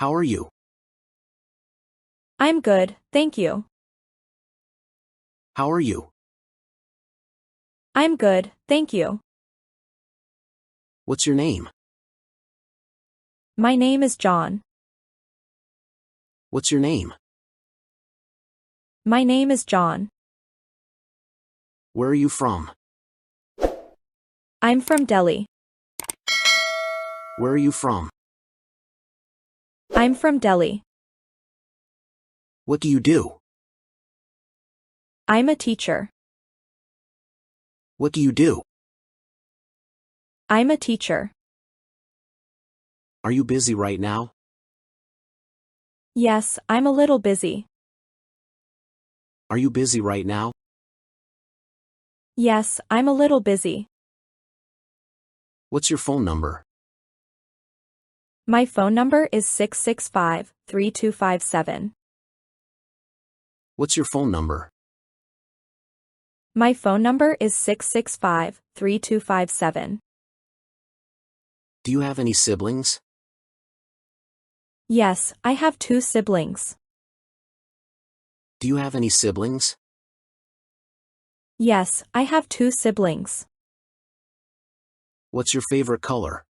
How are you? I'm good, thank you. How are you? I'm good, thank you. What's your name? My name is John. What's your name? My name is John. Where are you from? I'm from Delhi. Where are you from? I'm from Delhi. What do you do? I'm a teacher. What do you do? I'm a teacher. Are you busy right now? Yes, I'm a little busy. Are you busy right now? Yes, I'm a little busy. What's your phone number? My phone number is 665-3257. What's your phone number? My phone number is 665-3257. Do you have any siblings? Yes, I have 2 siblings. Do you have any siblings? Yes, I have 2 siblings. What's your favorite color?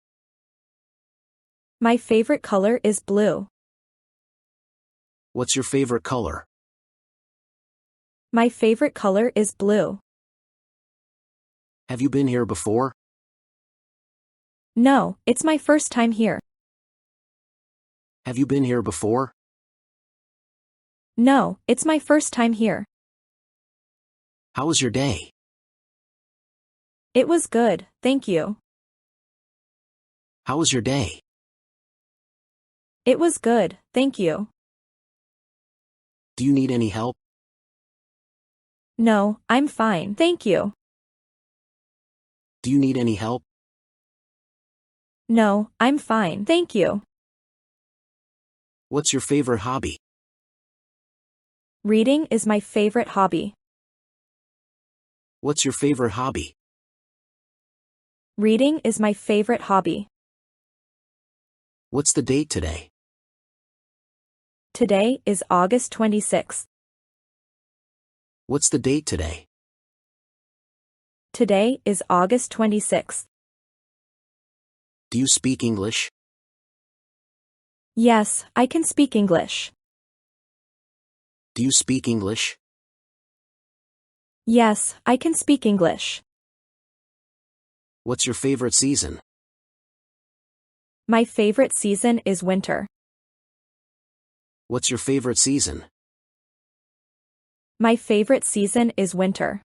My favorite color is blue. What's your favorite color? My favorite color is blue. Have you been here before? No, it's my first time here. Have you been here before? No, it's my first time here. How was your day? It was good, thank you. How was your day? It was good, thank you. Do you need any help? No, I'm fine, thank you. Do you need any help? No, I'm fine, thank you. What's your favorite hobby? Reading is my favorite hobby. What's your favorite hobby? Reading is my favorite hobby. What's the date today? Today is August 26th. What's the date today? Today is August 26th. Do you speak English? Yes, I can speak English. Do you speak English? Yes, I can speak English. What's your favorite season? My favorite season is winter. What's your favorite season? My favorite season is winter.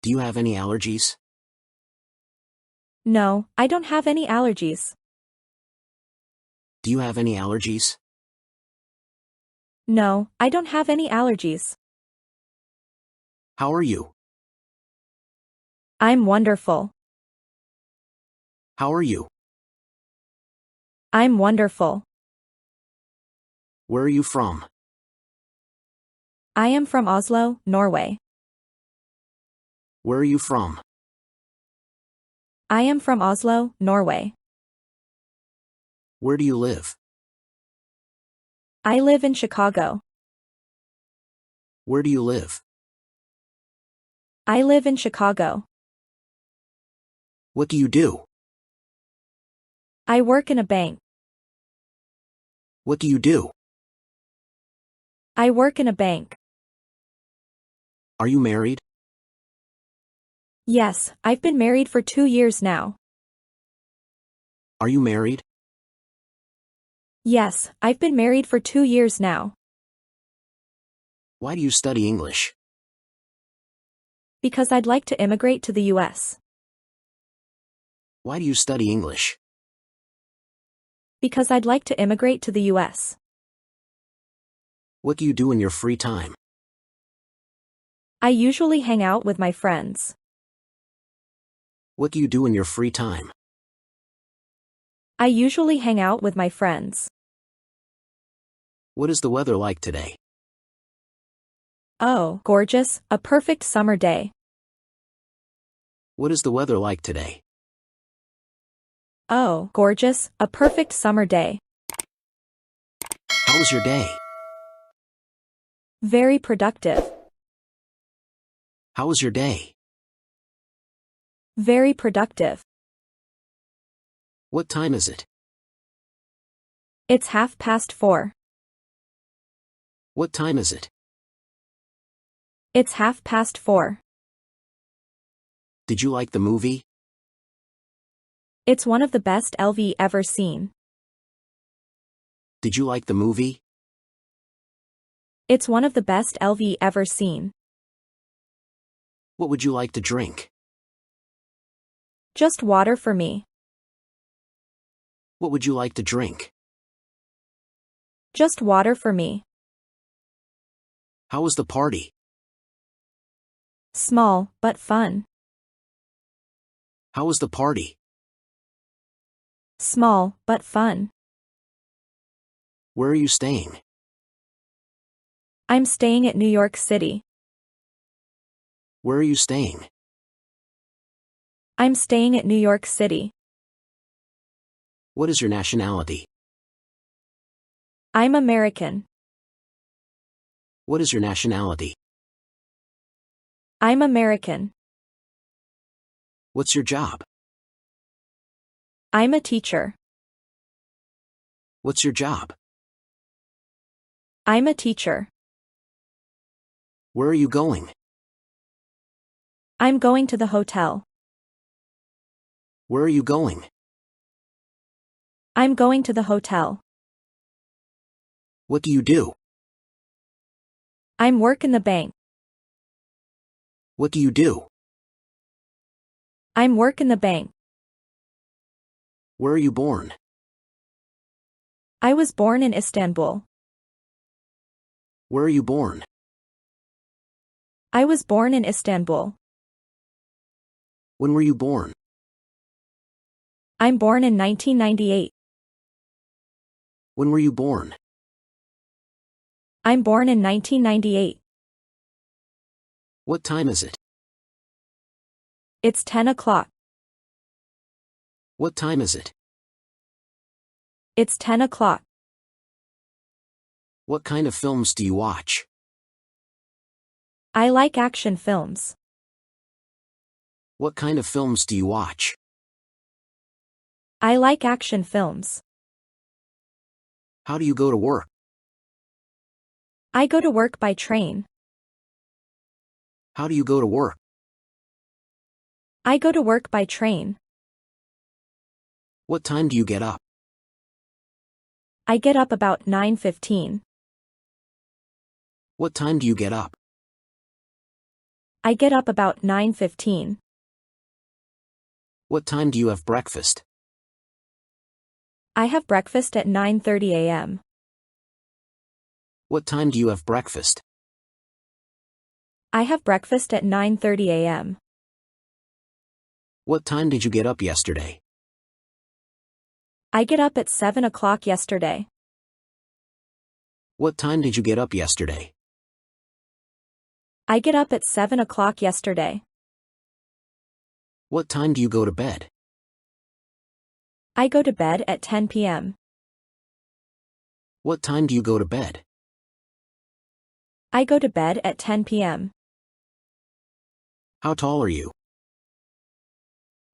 Do you have any allergies? No, I don't have any allergies. Do you have any allergies? No, I don't have any allergies. How are you? I'm wonderful. How are you? I'm wonderful. Where are you from? I am from Oslo, Norway. Where are you from? I am from Oslo, Norway. Where do you live? I live in Chicago. Where do you live? I live in Chicago. What do you do? I work in a bank. What do you do? I work in a bank. Are you married? Yes, I've been married for 2 years now. Are you married? Yes, I've been married for 2 years now. Why do you study English? Because I'd like to immigrate to the US. Why do you study English? Because I'd like to immigrate to the US. What do you do in your free time? I usually hang out with my friends. What do you do in your free time? I usually hang out with my friends. What is the weather like today? Oh, gorgeous, a perfect summer day. What is the weather like today? Oh, gorgeous, a perfect summer day. How was your day? Very productive. How was your day? Very productive. What time is it? It's 4:30. What time is it? It's 4:30. Did you like the movie? It's one of the best LV ever seen. Did you like the movie? It's one of the best LV ever seen. What would you like to drink? Just water for me. What would you like to drink? Just water for me. How was the party? Small, but fun. How was the party? Small, but fun. Where are you staying? I'm staying at New York City. Where are you staying? I'm staying at New York City. What is your nationality? I'm American. What is your nationality? I'm American. What's your job? I'm a teacher. What's your job? I'm a teacher. Where are you going? I'm going to the hotel. Where are you going? I'm going to the hotel. What do you do? I'm work in the bank. What do you do? I'm work in the bank. Where are you born? I was born in Istanbul. Where are you born? I was born in Istanbul. When were you born? I'm born in 1998. When were you born? I'm born in 1998. What time is it? It's 10 o'clock. What time is it? It's 10 o'clock. What kind of films do you watch? I like action films. What kind of films do you watch? I like action films. How do you go to work? I go to work by train. How do you go to work? I go to work by train. What time do you get up? I get up about 9:15. What time do you get up? I get up about 9:15. What time do you have breakfast? I have breakfast at 9:30 a.m. What time do you have breakfast? I have breakfast at 9:30 a.m. What time did you get up yesterday? I get up at 7 o'clock yesterday. What time did you get up yesterday? I get up at 7 o'clock yesterday. What time do you go to bed? I go to bed at 10 p.m. What time do you go to bed? I go to bed at 10 p.m. How tall are you?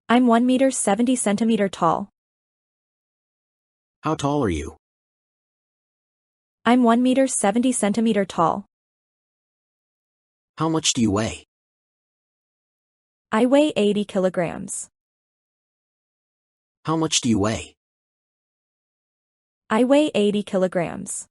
I'm 1 meter 70 centimeter tall. How tall are you? I'm 1 meter 70 centimeter tall. How much do you weigh? I weigh 80 kilograms. How much do you weigh? I weigh 80 kilograms.